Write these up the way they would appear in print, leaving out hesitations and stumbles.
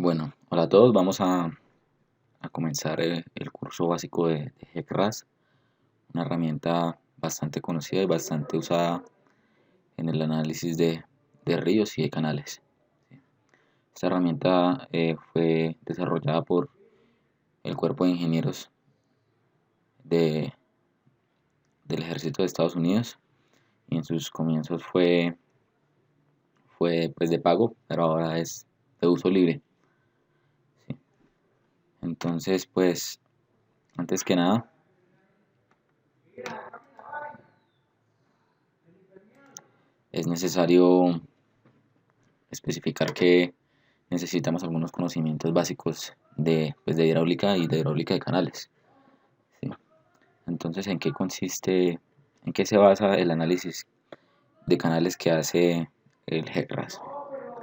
Bueno, hola a todos, vamos a comenzar el curso básico de GECRAS, una herramienta bastante conocida y bastante usada en el análisis de ríos y de canales. Esta herramienta fue desarrollada por el Cuerpo de Ingenieros de- del Ejército de Estados Unidos y en sus comienzos fue pues de pago, pero ahora es de uso libre. ¿Sí? Entonces, pues, antes que nada, es necesario especificar que necesitamos algunos conocimientos básicos de hidráulica y de hidráulica de canales. ¿Sí? Entonces, en qué se basa el análisis de canales que hace el GECRAS?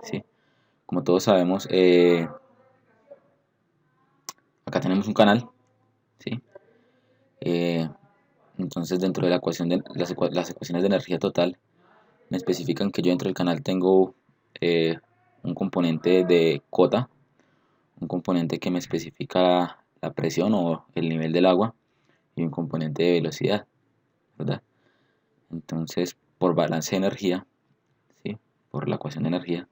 ¿Sí? Como todos sabemos, acá tenemos un canal. ¿Sí? Eh, entonces, dentro de la ecuación de las ecuaciones de energía total, me especifican que yo dentro del canal tengo eh, un componente de cota, un componente que me especifica la presión o el nivel del agua y un componente de velocidad, ¿verdad? Entonces, por balance de energía, ¿sí? Por la ecuación de energía,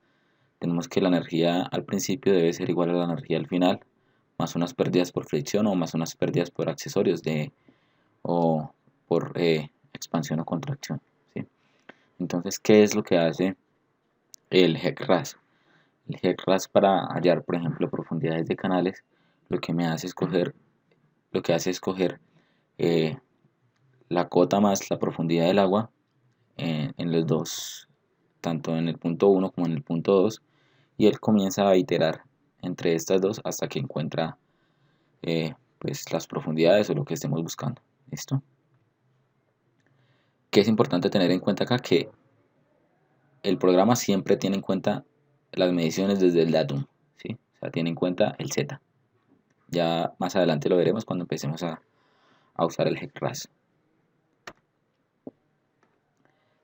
tenemos que la energía al principio debe ser igual a la energía al final, más unas pérdidas por fricción o más unas pérdidas por accesorios o por expansión o contracción, ¿sí? Entonces, ¿qué es lo que hace el GECRAS? El GECRAS, para hallar, por ejemplo, profundidades de canales, lo que me hace escoger, lo que hace es coger eh, la cota más la profundidad del agua en los dos, tanto en el punto 1 como en el punto 2, y él comienza a iterar entre estas dos hasta que encuentra pues las profundidades o lo que estemos buscando. ¿Listo? Que es importante tener en cuenta acá que el programa siempre tiene en cuenta las mediciones desde el datum, ¿sí? O sea, tiene en cuenta el Z. Ya más adelante lo veremos cuando empecemos a usar el GECRAS.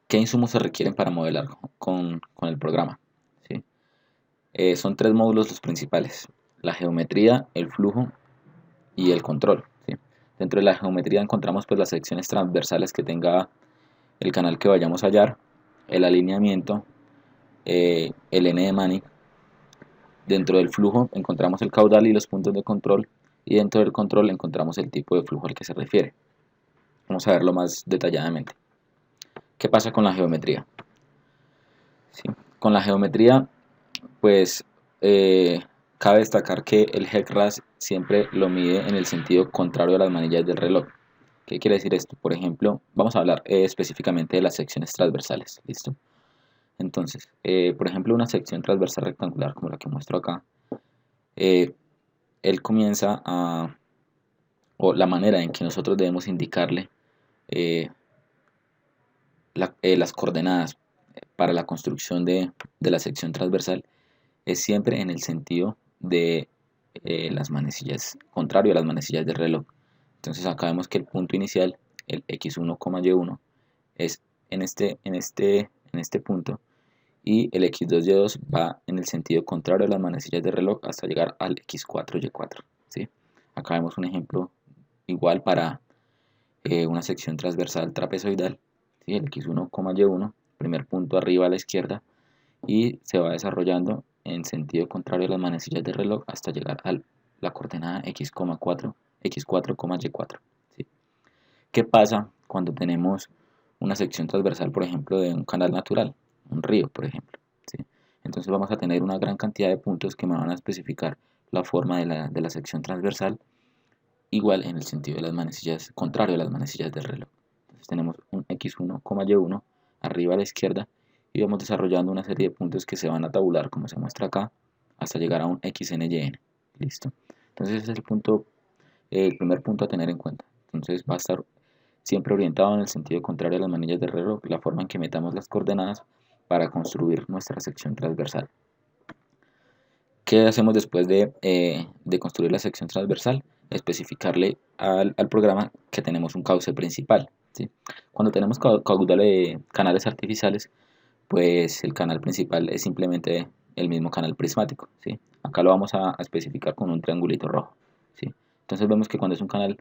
¿Qué insumos se requieren para modelar con el programa? ¿Sí? Son tres módulos los principales: la geometría, el flujo y el control. ¿Sí? Dentro de la geometría encontramos pues las secciones transversales que tenga el canal que vayamos a hallar, el alineamiento, el N de Manning. Dentro del flujo encontramos el caudal y los puntos de control, y dentro del control encontramos el tipo de flujo al que se refiere. Vamos a verlo más detalladamente. ¿Qué pasa con la geometría? ¿Sí? Con la geometría, pues cabe destacar que el GECRAS siempre lo mide en el sentido contrario a las manillas del reloj. ¿Qué quiere decir esto? Por ejemplo, vamos a hablar específicamente de las secciones transversales. ¿Listo? Entonces, por ejemplo, una sección transversal rectangular como la que muestro acá, eh, él comienza o la manera en que nosotros debemos indicarle eh, las coordenadas para la construcción de la sección transversal es siempre en el sentido de las manecillas, contrario a las manecillas del reloj. Entonces acá vemos que el punto inicial, el x1, y1, es en este punto, y el x2, y2 va en el sentido contrario a las manecillas del reloj hasta llegar al x4, y4. ¿Sí? Acá vemos un ejemplo igual para una sección transversal trapezoidal, ¿sí? El x1, y1, primer punto arriba a la izquierda, y se va desarrollando en sentido contrario a las manecillas del reloj hasta llegar a la coordenada x,4, x4, y4. ¿Sí? ¿Qué pasa cuando tenemos una sección transversal, por ejemplo, de un canal natural, un río, por ejemplo? ¿Sí? Entonces vamos a tener una gran cantidad de puntos que me van a especificar la forma de la sección transversal, igual en el sentido de las manecillas, contrario a las manecillas del reloj. Entonces tenemos un x1, y1 arriba a la izquierda, y vamos desarrollando una serie de puntos que se van a tabular, como se muestra acá, hasta llegar a un xny. ¿Listo? Entonces ese es el primer punto a tener en cuenta. Entonces va a estar siempre orientado en el sentido contrario a las manillas del reloj, la forma en que metamos las coordenadas para construir nuestra sección transversal. ¿Qué hacemos después de construir la sección transversal? Especificarle al programa que tenemos un cauce principal. ¿Sí? Cuando tenemos canales artificiales, pues el canal principal es simplemente el mismo canal prismático. ¿Sí? Acá lo vamos a especificar con un triangulito rojo, ¿sí? Entonces vemos que cuando es un canal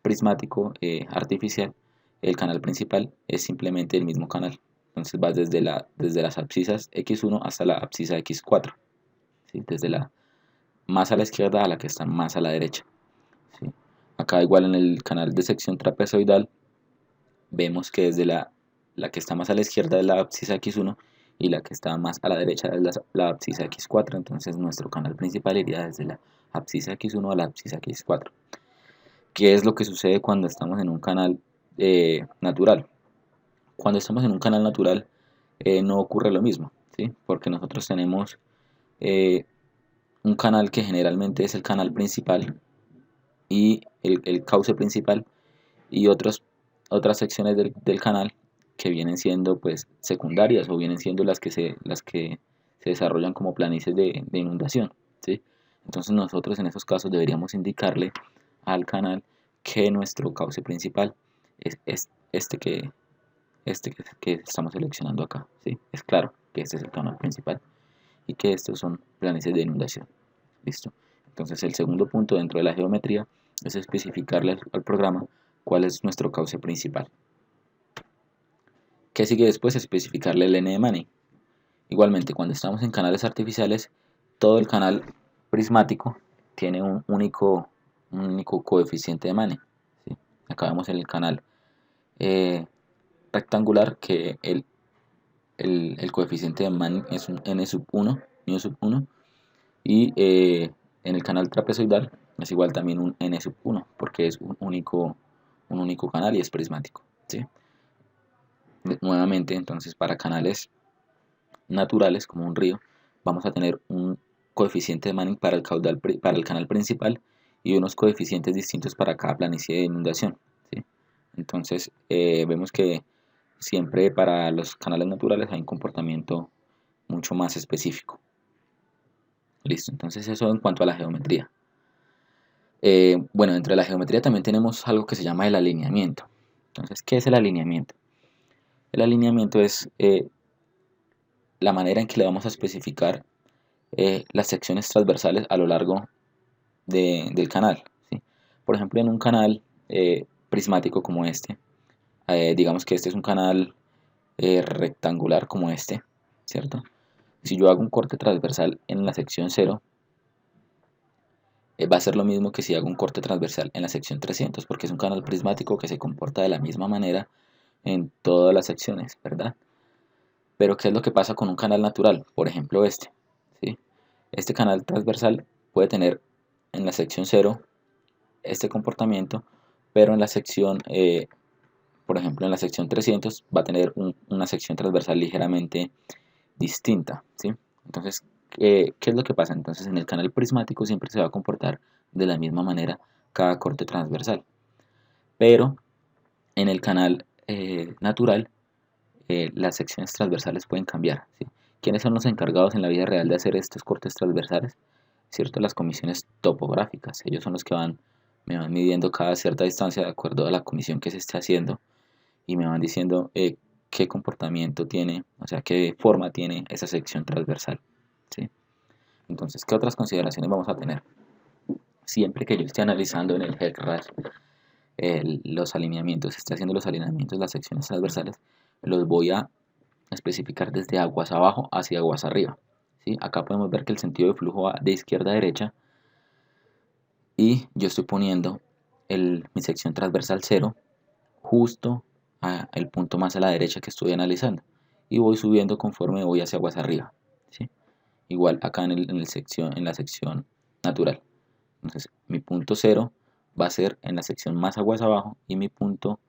prismático artificial, el canal principal es simplemente el mismo canal. Entonces vas desde las abscisas X1 hasta la abscisa X4, ¿sí? Desde la más a la izquierda a la que está más a la derecha, ¿sí? Acá igual en el canal de sección trapezoidal vemos que desde la que está más a la izquierda es la abscisa X1 y la que está más a la derecha es la abscisa X4. Entonces nuestro canal principal iría desde la abscisa X1 a la abscisa X4. ¿Qué es lo que sucede cuando estamos en un canal natural? Cuando estamos en un canal natural no ocurre lo mismo, ¿sí? Porque nosotros tenemos eh, un canal que generalmente es el canal principal y el cauce principal y otras secciones del canal que vienen siendo pues secundarias o vienen siendo las que se desarrollan como planicies de inundación, ¿sí? Entonces nosotros en esos casos deberíamos indicarle al canal que nuestro cauce principal es que estamos seleccionando acá, ¿sí? Es claro que este es el canal principal y que estos son planicies de inundación. ¿Listo? Entonces el segundo punto dentro de la geometría es especificarle al programa cuál es nuestro cauce principal. ¿Qué sigue después? Especificarle el n de Manning. Igualmente, cuando estamos en canales artificiales, todo el canal prismático tiene un único coeficiente de Manning, ¿sí? Acá vemos en el canal rectangular que el coeficiente de Manning es un n sub 1, nu sub 1, y en el canal trapezoidal es igual también un n sub 1, porque es un único canal y es prismático, ¿sí? Nuevamente, entonces, para canales naturales como un río, vamos a tener un coeficiente de Manning para para el canal principal y unos coeficientes distintos para cada planicie de inundación, ¿sí? Entonces vemos que siempre para los canales naturales hay un comportamiento mucho más específico. Listo, entonces eso en cuanto a la geometría. Bueno, dentro de la geometría también tenemos algo que se llama el alineamiento. Entonces, ¿qué es el alineamiento? El alineamiento es la manera en que le vamos a especificar las secciones transversales a lo largo del canal, ¿sí? Por ejemplo, en un canal prismático como este, digamos que este es un canal rectangular como este, ¿cierto? Si yo hago un corte transversal en la sección 0, va a ser lo mismo que si hago un corte transversal en la sección 300, porque es un canal prismático que se comporta de la misma manera en todas las secciones, ¿verdad? Pero ¿qué es lo que pasa con un canal natural? Por ejemplo este, ¿sí? Este canal transversal puede tener en la sección 0 este comportamiento, pero en la sección, por ejemplo en la sección 300 va a tener una sección transversal ligeramente distinta, ¿sí? Entonces, ¿qué es lo que pasa? Entonces en el canal prismático siempre se va a comportar de la misma manera cada corte transversal, pero en el canal natural las secciones transversales pueden cambiar, ¿sí? ¿Quiénes son los encargados en la vida real de hacer estos cortes transversales? ¿Cierto? Las comisiones topográficas. Ellos son los que me van midiendo cada cierta distancia de acuerdo a la comisión que se esté haciendo y me van diciendo qué comportamiento tiene, o sea, qué forma tiene esa sección transversal, ¿sí? Entonces, ¿qué otras consideraciones vamos a tener? Siempre que yo esté analizando en el HEC-RAS los alineamientos, esté haciendo los alineamientos de las secciones transversales, los voy a especificar desde aguas abajo hacia aguas arriba, ¿sí? Acá podemos ver que el sentido de flujo va de izquierda a derecha y yo estoy poniendo mi sección transversal 0 justo al punto más a la derecha que estoy analizando y voy subiendo conforme voy hacia aguas arriba, ¿sí? Igual acá en la sección natural. Entonces mi punto 0 va a ser en la sección más aguas abajo y mi punto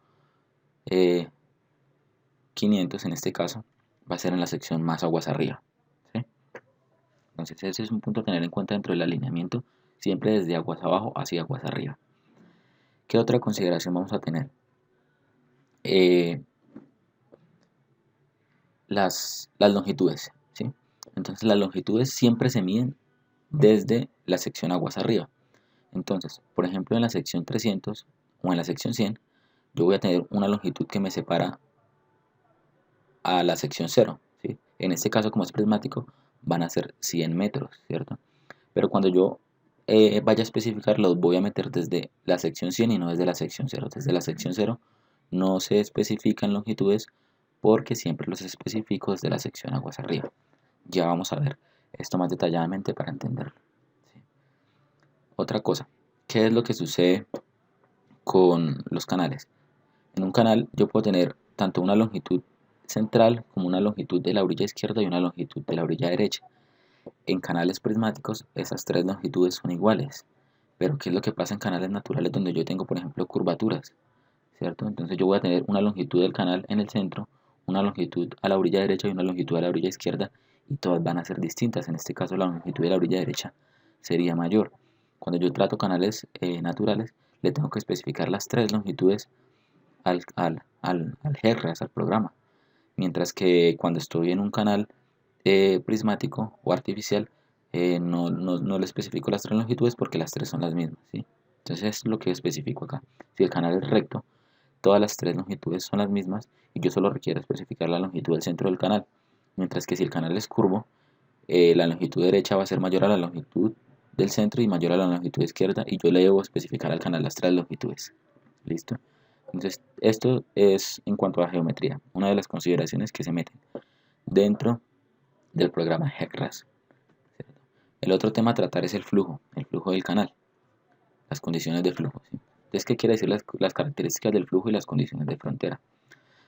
500 en este caso va a ser en la sección más aguas arriba, ¿sí? Entonces ese es un punto a tener en cuenta dentro del alineamiento, siempre desde aguas abajo hacia aguas arriba. ¿Qué otra consideración vamos a tener? Las longitudes, ¿sí? Entonces las longitudes siempre se miden desde la sección aguas arriba. Entonces, por ejemplo, en la sección 300 o en la sección 100, yo voy a tener una longitud que me separa a la sección 0, ¿sí? En este caso, como es prismático, van a ser 100 metros, ¿cierto? Pero cuando yo vaya a especificar, los voy a meter desde la sección 100 y no desde la sección 0. Desde la sección 0 no se especifican longitudes porque siempre los especifico desde la sección aguas arriba. Ya vamos a ver esto más detalladamente para entenderlo. ¿Sí? Otra cosa, ¿qué es lo que sucede con los canales? En un canal yo puedo tener tanto una longitud central como una longitud de la orilla izquierda y una longitud de la orilla derecha. En canales prismáticos esas tres longitudes son iguales. Pero ¿qué es lo que pasa en canales naturales donde yo tengo, por ejemplo, curvaturas? ¿Cierto? Entonces yo voy a tener una longitud del canal en el centro, una longitud a la orilla derecha y una longitud a la orilla izquierda, y todas van a ser distintas. En este caso la longitud de la orilla derecha sería mayor. Cuando yo trato canales naturales, le tengo que especificar las tres longitudes al GRAS, al programa. Mientras que cuando estoy en un canal prismático o artificial, no le especifico las tres longitudes porque las tres son las mismas, ¿sí? Entonces es lo que especifico acá. Si el canal es recto, todas las tres longitudes son las mismas y yo solo requiero especificar la longitud del centro del canal. Mientras que si el canal es curvo, la longitud derecha va a ser mayor a la longitud del centro y mayor a la longitud izquierda, y yo le debo especificar al canal las tres longitudes. ¿Listo? Entonces esto es en cuanto a geometría, una de las consideraciones que se meten dentro del programa GECRAS. El otro tema a tratar es el flujo del canal, las condiciones de flujo, ¿sí? Entonces, ¿qué quiere decir las características del flujo y las condiciones de frontera?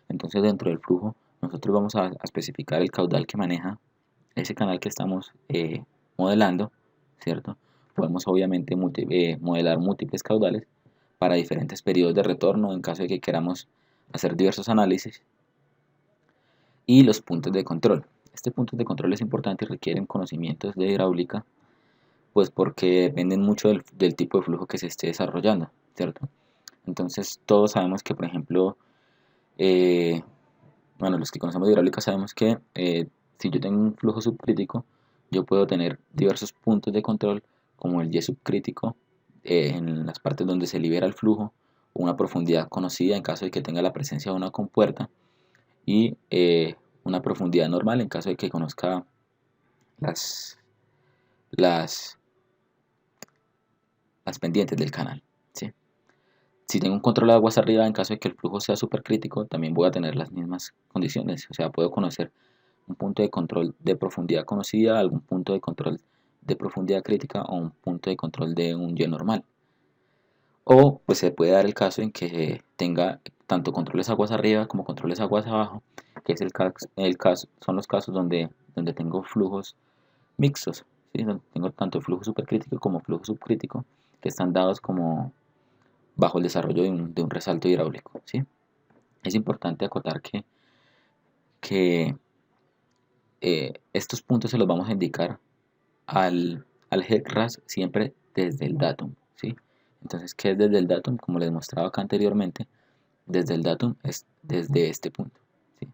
Entonces, dentro del flujo, nosotros vamos a especificar el caudal que maneja ese canal que estamos modelando, ¿cierto? Podemos obviamente modelar múltiples caudales para diferentes periodos de retorno en caso de que queramos hacer diversos análisis. Y los puntos de control. Este punto de control es importante y requieren conocimientos de hidráulica, pues porque dependen mucho del tipo de flujo que se esté desarrollando, ¿cierto? Entonces todos sabemos que, por ejemplo, bueno, los que conocemos de hidráulica sabemos que si yo tengo un flujo subcrítico, yo puedo tener diversos puntos de control, como el Y subcrítico, en las partes donde se libera el flujo, una profundidad conocida en caso de que tenga la presencia de una compuerta, y una profundidad normal en caso de que conozca las, las, las pendientes del canal, ¿sí? Si tengo un control de aguas arriba, en caso de que el flujo sea supercrítico, también voy a tener las mismas condiciones. O sea, puedo conocer un punto de control de profundidad conocida, algún punto de control de profundidad crítica o un punto de control de un Y normal. O pues se puede dar el caso en que tenga tanto controles aguas arriba como controles aguas abajo, que es son los casos donde tengo flujos mixtos, ¿sí? Donde tengo tanto flujo supercrítico como flujo subcrítico, que están dados como bajo el desarrollo de un resalto hidráulico, ¿sí? Es importante acotar que estos puntos se los vamos a indicar al GECRAS siempre desde el datum, ¿sí? Entonces, ¿qué es desde el datum? Como les mostraba acá anteriormente, desde el datum es desde este punto, ¿sí?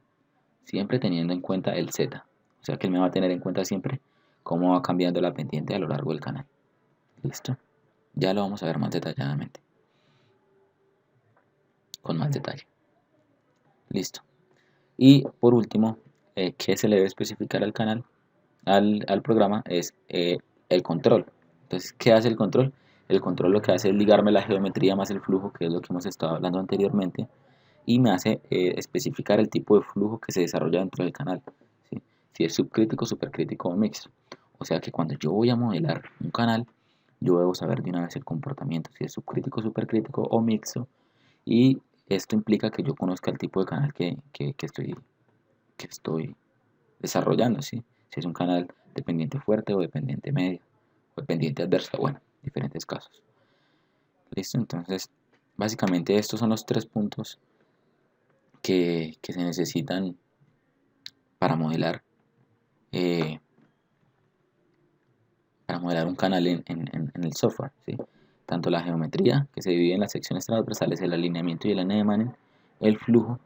Siempre teniendo en cuenta el Z. O sea que él me va a tener en cuenta siempre cómo va cambiando la pendiente a lo largo del canal. ¿Listo? Ya lo vamos a ver más detalladamente, con más detalle. Listo. Y por último, ¿qué se le debe especificar al canal, al programa? Es el control. Entonces, ¿qué hace el control? El control lo que hace es ligarme la geometría más el flujo, que es lo que hemos estado hablando anteriormente, y me hace especificar el tipo de flujo que se desarrolla dentro del canal, ¿sí? Si es subcrítico, supercrítico o mixto. O sea que cuando yo voy a modelar un canal, yo debo saber de una vez el comportamiento, si es subcrítico, supercrítico o mixto, y esto implica que yo conozca el tipo de canal que estoy desarrollando, ¿sí? Si es un canal de pendiente fuerte o de pendiente media o de pendiente adversa, bueno, diferentes casos. Listo, entonces básicamente estos son los tres puntos que se necesitan para modelar un canal en el software, ¿sí? Tanto la geometría, que se divide en las secciones transversales, el alineamiento y el N de Manen, el flujo,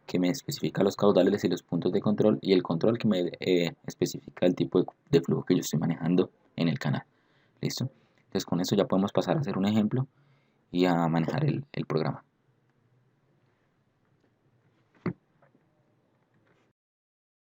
que me especifica los caudales y los puntos de control, y el control, que me especifica el tipo de flujo que yo estoy manejando en el canal. ¿Listo? Entonces con eso ya podemos pasar a hacer un ejemplo y a manejar el programa.